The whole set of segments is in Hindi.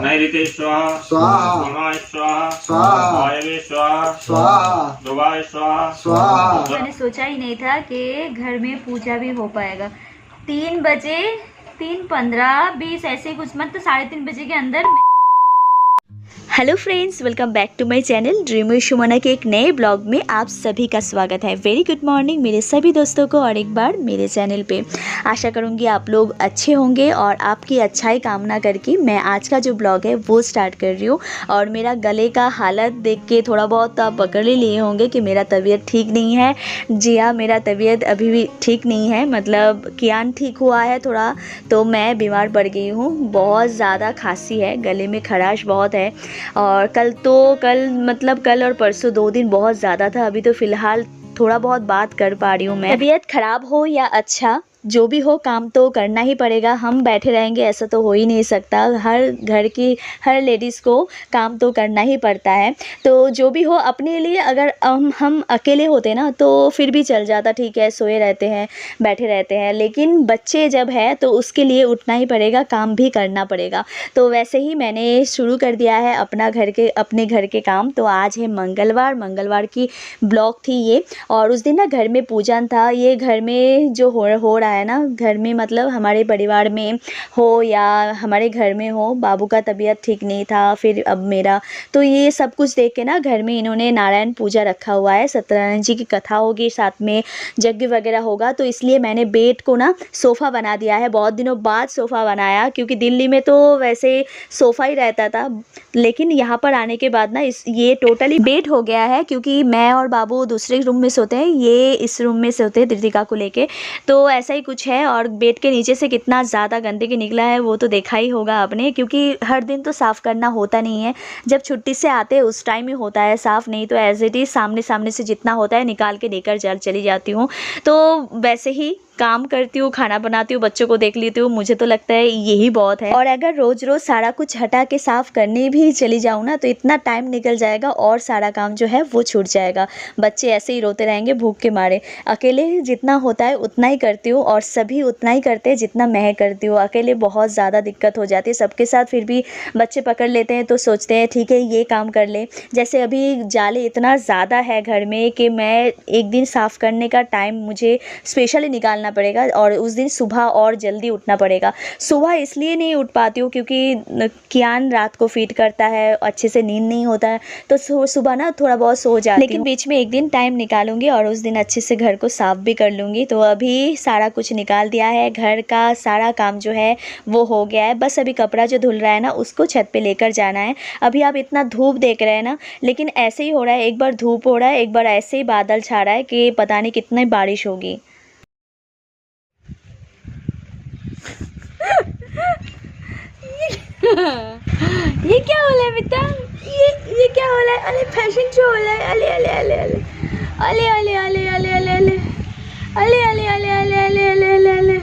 नैऋते स्वाहा, स्वाहा, स्वाहा, स्वाहा, वायवे स्वाहा, स्वाहा, ध्रुवाय स्वाहा, स्वाहा। मैंने सोचा ही नहीं था कि घर में पूजा भी हो पाएगा। 3 बजे 3:15 20 ऐसे कुछ, मतलब 3:30 बजे के अंदर। Hello friends, welcome back to my channel dream with Sumana के एक नए ब्लॉग में आप सभी का स्वागत है। वेरी गुड मॉर्निंग मेरे सभी दोस्तों को और एक बार मेरे चैनल पे। आशा करूँगी आप लोग अच्छे होंगे और आपकी अच्छाई कामना करके मैं आज का जो ब्लॉग है वो स्टार्ट कर रही हूँ। और मेरा गले का हालत देख के थोड़ा बहुत आप पकड़ ही लिए होंगे कि मेरा तबीयत ठीक नहीं है। जी हाँ, मेरा तबीयत अभी भी ठीक नहीं है, मतलब कियान ठीक हुआ है थोड़ा, तो मैं बीमार पड़ गई हूँ। बहुत ज़्यादा खांसी है, गले में खराश बहुत है। और कल और परसों 2 दिन बहुत ज़्यादा था। अभी तो फ़िलहाल थोड़ा बहुत बात कर पा रही हूँ मैं। तबीयत ख़राब हो या अच्छा जो भी हो, काम तो करना ही पड़ेगा। हम बैठे रहेंगे ऐसा तो हो ही नहीं सकता। हर घर की हर लेडीज़ को काम तो करना ही पड़ता है। तो जो भी हो अपने लिए, अगर हम अकेले होते ना तो फिर भी चल जाता, ठीक है सोए रहते हैं बैठे रहते हैं, लेकिन बच्चे जब है तो उसके लिए उठना ही पड़ेगा, काम भी करना पड़ेगा। तो वैसे ही मैंने शुरू कर दिया है अपने घर के काम। तो आज है मंगलवार की ब्लॉग थी ये। और उस दिन ना घर में पूजन था। ये घर में जो हो रहा है ना, घर में मतलब हमारे परिवार में हो या हमारे घर में हो, बाबू का तबीयत ठीक नहीं था, फिर अब मेरा, तो ये सब कुछ देख के ना घर में इन्होंने नारायण पूजा रखा हुआ है। सत्यनारायण जी की कथा होगी, साथ में यज्ञ वगैरह होगा। तो इसलिए मैंने बेड को ना सोफ़ा बना दिया है। बहुत दिनों बाद सोफ़ा बनाया, क्योंकि दिल्ली में तो वैसे सोफ़ा ही रहता था, लेकिन यहाँ पर आने के बाद ना ये टोटली बेड हो गया है। क्योंकि मैं और बाबू दूसरे रूम में सोते हैं, ये इस रूम में सोते हैं धृतिका को लेके। तो ऐसा ही कुछ है। और बेड के नीचे से कितना ज़्यादा गंदगी निकला है वो तो देखा ही होगा आपने, क्योंकि हर दिन तो साफ़ करना होता नहीं है। जब छुट्टी से आते हैं उस टाइम ही होता है साफ़, नहीं तो एज इट इज़ सामने से जितना होता है निकाल के लेकर चली जाती हूँ। तो वैसे ही काम करती हूँ, खाना बनाती हूँ, बच्चों को देख लेती हूँ, मुझे तो लगता है यही बहुत है। और अगर रोज़ सारा कुछ हटा के साफ़ करने भी चली जाऊँ ना तो इतना टाइम निकल जाएगा और सारा काम जो है वो छूट जाएगा। बच्चे ऐसे ही रोते रहेंगे भूख के मारे। अकेले जितना होता है उतना ही करती हूँ और सभी उतना ही करते हैं जितना मैं करती हूँ। अकेले बहुत ज़्यादा दिक्कत हो जाती है। सबके साथ फिर भी बच्चे पकड़ लेते हैं तो सोचते हैं ठीक है ये काम कर ले। जैसे अभी जाले इतना ज़्यादा है घर में कि मैं एक दिन साफ़ करने का टाइम मुझे स्पेशली निकालना पड़ेगा, और उस दिन सुबह और जल्दी उठना पड़ेगा। सुबह इसलिए नहीं उठ पाती हूँ क्योंकि कियान रात को फीड करता है, अच्छे से नींद नहीं होता है, तो सुबह ना थोड़ा बहुत सो जाती हूँ। लेकिन बीच में एक दिन टाइम निकालूंगी और उस दिन अच्छे से घर को साफ भी कर लूँगी। तो अभी सारा कुछ निकाल दिया है, घर का सारा काम जो है वो हो गया है। बस अभी कपड़ा जो धुल रहा है ना उसको छत पे लेकर जाना है। अभी आप इतना धूप देख रहे हैं ना, लेकिन ऐसे ही हो रहा है, एक बार धूप हो रहा है, एक बार ऐसे ही बादल छा रहा है कि पता नहीं कितनी बारिश होगी। ये क्या हो रहा है बेटा? ये क्या हो रहा है? अरे फैशन शो हो रहा है। अले अले अले अले अले अले अले अले अले अले अले अले अले अले अले अले अले अले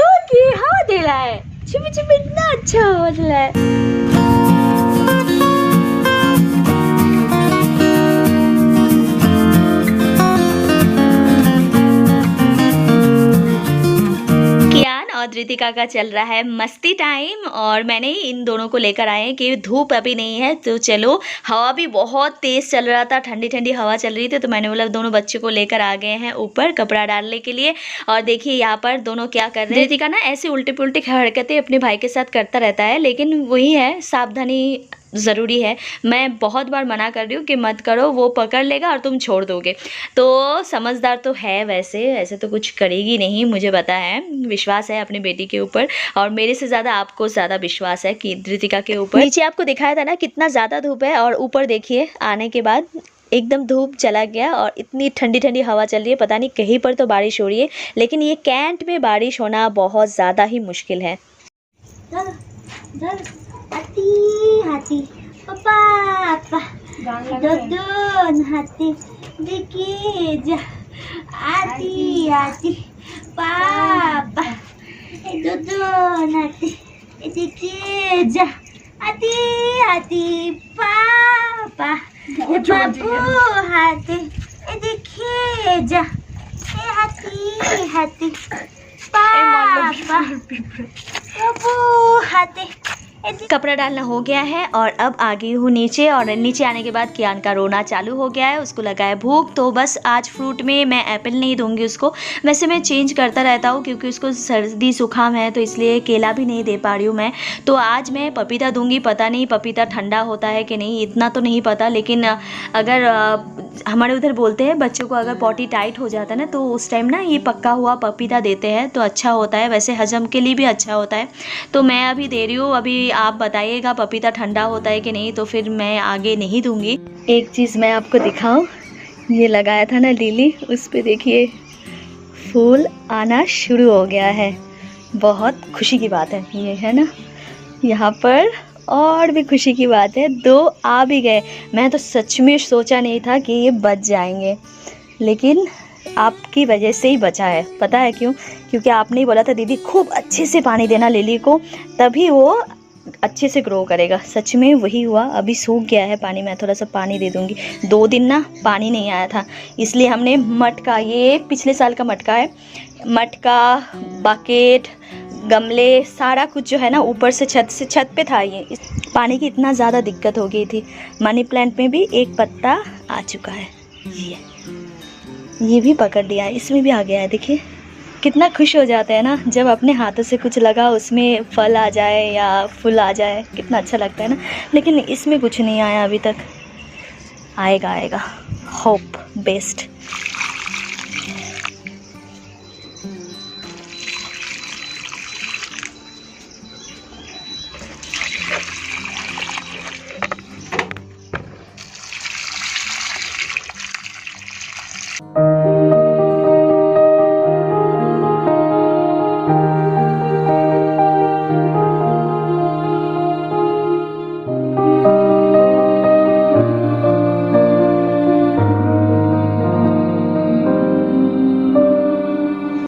ओके हवा दे रहा है, छिपी छिपी इतना अच्छा हवा दे रहा है। और धृतिका का चल रहा है मस्ती टाइम, और मैंने इन दोनों को लेकर आए हैं कि धूप अभी नहीं है तो चलो, हवा भी बहुत तेज़ चल रहा था, ठंडी ठंडी हवा चल रही थी, तो मैंने बोला दोनों बच्चों को लेकर आ गए हैं ऊपर कपड़ा डालने के लिए। और देखिए यहाँ पर दोनों क्या कर रहे हैं। धृतिका ना ऐसे उल्टे पुल्टे हरकतें अपने भाई के साथ करता रहता है, लेकिन वही है सावधानी ज़रूरी है। मैं बहुत बार मना कर रही हूँ कि मत करो, वो पकड़ लेगा और तुम छोड़ दोगे। तो समझदार तो है, वैसे ऐसे तो कुछ करेगी नहीं, मुझे पता है, विश्वास है अपनी बेटी के ऊपर, और मेरे से ज़्यादा आपको ज़्यादा विश्वास है कि धृतिका के ऊपर। नीचे आपको दिखाया था ना कितना ज़्यादा धूप है, और ऊपर देखिए आने के बाद एकदम धूप चला गया और इतनी ठंडी ठंडी हवा चल रही है। पता नहीं कहीं पर तो बारिश हो रही है, लेकिन ये कैंट में बारिश होना बहुत ज़्यादा ही मुश्किल है। हाथी पापा दोन हाथी देखिए जा, आती आती पापा दोन हाथी देखिए जा, आती आती पापा पापा, ये बाबू हाथी, ये देखिए जा, ये हाथी हाथी, पापा बाबू हाथी। कपड़ा डालना हो गया है और अब आ गई हूँ नीचे, और नीचे आने के बाद कियान का रोना चालू हो गया है, उसको लगा है भूख। तो बस आज फ्रूट में मैं एप्पल नहीं दूंगी उसको, वैसे मैं चेंज करता रहता हूँ क्योंकि उसको सर्दी जुकाम है, तो इसलिए केला भी नहीं दे पा रही हूँ मैं। तो आज मैं पपीता दूंगी। पता नहीं पपीता ठंडा होता है कि नहीं, इतना तो नहीं पता, लेकिन अगर हमारे उधर बोलते हैं बच्चों को अगर पॉटी टाइट हो जाता है ना, तो उस टाइम ना ये पक्का हुआ पपीता देते हैं तो अच्छा होता है, वैसे हजम के लिए भी अच्छा होता है। तो मैं अभी दे रही हूँ। अभी आप बताइएगा पपीता ठंडा होता है कि नहीं, तो फिर मैं आगे नहीं दूंगी। एक चीज़ मैं आपको दिखाऊं, ये लगाया था ना लिली, उस पे देखिए फूल आना शुरू हो गया है। बहुत खुशी की बात है ये, है ना। यहाँ पर और भी खुशी की बात है, 2 आ भी गए। मैं तो सच में सोचा नहीं था कि ये बच जाएंगे, लेकिन आपकी वजह से ही बचा है। पता है क्यों? क्योंकि आपने ही बोला था दीदी खूब अच्छे से पानी देना लिली को, तभी वो अच्छे से ग्रो करेगा। सच में वही हुआ। अभी सूख गया है पानी, मैं थोड़ा सा पानी दे दूंगी। 2 दिन ना पानी नहीं आया था, इसलिए हमने मटका, ये पिछले साल का मटका है, मटका, बकेट, गमले, सारा कुछ जो है ना ऊपर से छत पे था। ये पानी की इतना ज़्यादा दिक्कत हो गई थी। मनी प्लांट में भी एक पत्ता आ चुका है, ये भी पकड़ लिया है, इसमें भी आ गया है। देखिए कितना खुश हो जाते हैं ना जब अपने हाथों से कुछ लगा उसमें फल आ जाए या फूल आ जाए, कितना अच्छा लगता है ना। लेकिन इसमें कुछ नहीं आया अभी तक, आएगा आएगा, होप बेस्ट।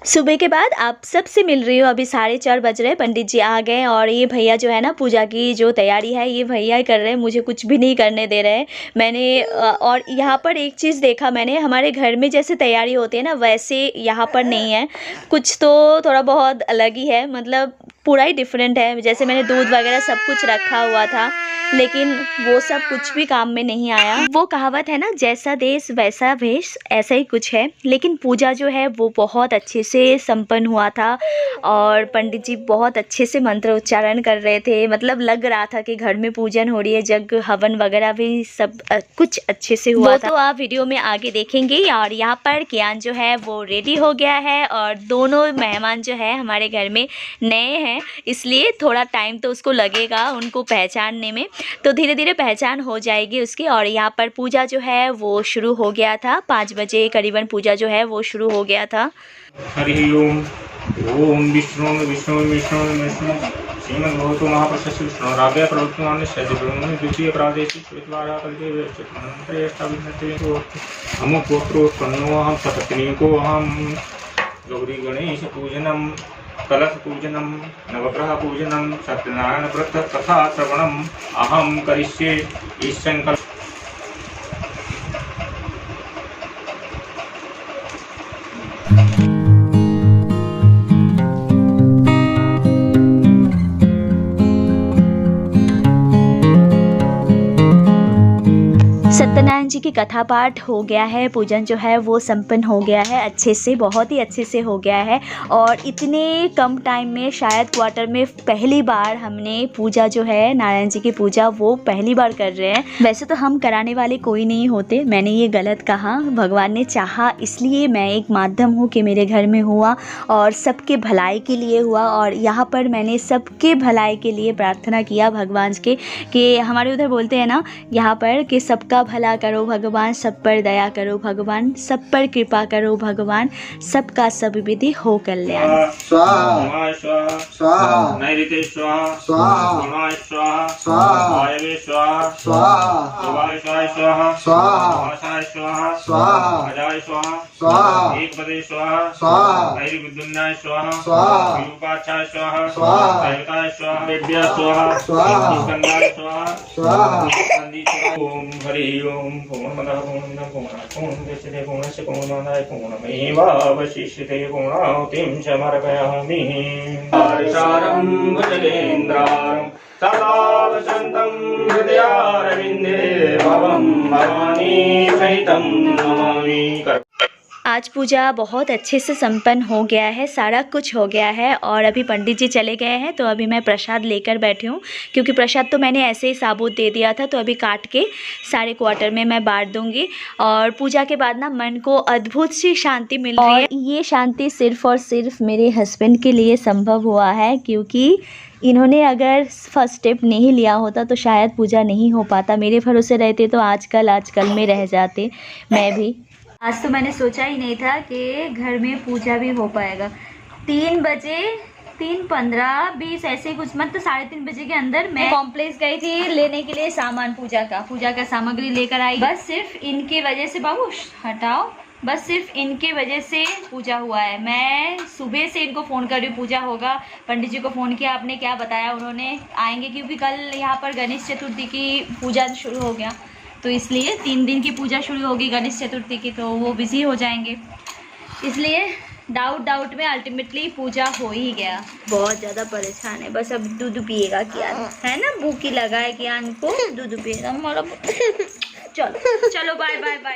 सुबह के बाद आप सबसे मिल रही हूँ। अभी 4:30 बज रहे हैं, पंडित जी आ गए और ये भैया जो है ना पूजा की जो तैयारी है ये भैया ही कर रहे हैं, मुझे कुछ भी नहीं करने दे रहे हैं। मैंने और यहाँ पर एक चीज़ देखा मैंने, हमारे घर में जैसे तैयारी होती है ना वैसे यहाँ पर नहीं है, कुछ तो थोड़ा बहुत अलग ही है, मतलब पूरा ही डिफरेंट है। जैसे मैंने दूध वगैरह सब कुछ रखा हुआ था, लेकिन वो सब कुछ भी काम में नहीं आया। वो कहावत है ना, जैसा देश वैसा भेष, ऐसा ही कुछ है। लेकिन पूजा जो है वो बहुत अच्छे से संपन्न हुआ था और पंडित जी बहुत अच्छे से मंत्र उच्चारण कर रहे थे, मतलब लग रहा था कि घर में पूजन हो रही है। जग हवन वगैरह भी सब कुछ अच्छे से हुआ था। तो आप वीडियो में आगे देखेंगे। और यहाँ पर कियान जो है वो रेडी हो गया है और दोनों मेहमान जो है हमारे घर में नए हैं, इसलिए थोड़ा टाइम तो उसको लगेगा उनको पहचानने में, तो धीरे धीरे पहचान हो जाएगी उसकी। और यहाँ पर पूजा जो है वो शुरू हो गया था, 5 बजे करीबन पूजा जो है वो शुरू हो गया था। हरि ओम। ओम विष्णु विष्णु विष्णु विष्णु श्रीमद् भगवतो महापुरुषस्य विष्णुराज्ञया प्रवर्तमाने सद्गुणों द्वितीय प्रादेशिक विद्वारा कल्पे चित्तमन्त्रेष्टाभिन्नते अमुक गोत्रोत्पन्नो अहं सपत्नीको अहं गौरी गणेश पूजनम, कलश पूजनम, नवग्रह पूजनम, सत्यनारायण व्रत कथा श्रवणम अहम करिष्ये। इस संकल्प सत्यनारायण जी की कथा पाठ हो गया है, पूजन जो है वो संपन्न हो गया है अच्छे से, बहुत ही अच्छे से हो गया है। और इतने कम टाइम में शायद क्वार्टर में पहली बार हमने पूजा जो है नारायण जी की पूजा वो पहली बार कर रहे हैं। वैसे तो हम कराने वाले कोई नहीं होते, मैंने ये गलत कहा, भगवान ने चाहा इसलिए मैं एक माध्यम हूँ कि मेरे घर में हुआ और सबके भलाई के लिए हुआ। और यहाँ पर मैंने सबके भलाई के लिए प्रार्थना किया भगवान के, कि हमारे उधर बोलते हैं ना यहाँ पर कि सबका भला करो भगवान, सब पर दया करो भगवान, सब पर कृपा करो भगवान, सबका सब विधि हो कल्याण। स्वाहा स्वाहा स्वाहा नैऋते स्वाहा स्वाहा गुणाय स्वाहा स्वाहा वायवे स्वाहा स्वाहा देवाय स्वाहा स्वाहा आशाय स्वाहा स्वाहा अजाय स्वाहा स्वाहा एकपदे स्वाहा स्वाहा नैर्विद्युन्नाय स्वाहा स्वाहा विरूपाक्षाय स्वाहा स्वाहा दैवताय स्वाहा वेद्याय स्वाहा स्वाहा स्कंदाय स्वाहा स्वाहा ओम हरि ओम पूर्णमदः पूर्णमिदं पूर्णात् पूर्णमुदच्यते पूर्णस्य पूर्णमादाय पूर्णमेवावशिष्यते पूर्णाहुतिं समर्पयामि। सारं भुजगेन्द्रारं सदा वसन्तं हृदयारविन्दे भवं भवानी सहितं नमामि। आज पूजा बहुत अच्छे से संपन्न हो गया है, सारा कुछ हो गया है और अभी पंडित जी चले गए हैं तो अभी मैं प्रसाद लेकर बैठी हूँ, क्योंकि प्रसाद तो मैंने ऐसे ही साबुत दे दिया था, तो अभी काट के सारे क्वार्टर में मैं बांट दूँगी। और पूजा के बाद ना मन को अद्भुत सी शांति मिल रही है। ये शांति सिर्फ़ और सिर्फ मेरे हस्बैंड के लिए संभव हुआ है, क्योंकि इन्होंने अगर फर्स्ट स्टेप नहीं लिया होता तो शायद पूजा नहीं हो पाता। मेरे भरोसे रहते तो आजकल में रह जाते मैं भी। आज तो मैंने सोचा ही नहीं था कि घर में पूजा भी हो पाएगा। 3 बजे 3:15 20 ऐसे कुछ, मतलब 3:30 बजे के अंदर मैं कॉम्प्लेक्स गई थी लेने के लिए सामान, पूजा का सामग्री लेकर आई। बस सिर्फ इनकी वजह से, बाबू हटाओ, बस सिर्फ इनके वजह से पूजा हुआ है। मैं सुबह से इनको फ़ोन कर रही हूँ पूजा होगा, पंडित जी को फ़ोन किया, आपने क्या बताया, उन्होंने आएंगे, क्योंकि कल यहाँ पर गणेश चतुर्थी की पूजा शुरू हो गया, तो इसलिए 3 दिन की पूजा शुरू होगी गणेश चतुर्थी की, तो वो बिज़ी हो जाएंगे, इसलिए डाउट में अल्टीमेटली पूजा हो ही गया। बहुत ज़्यादा परेशान है, बस अब दूध पिएगा कियान, है ना, भूखी लगा है कियान को, दूध पिएगा। चलो बाय बाय बाय।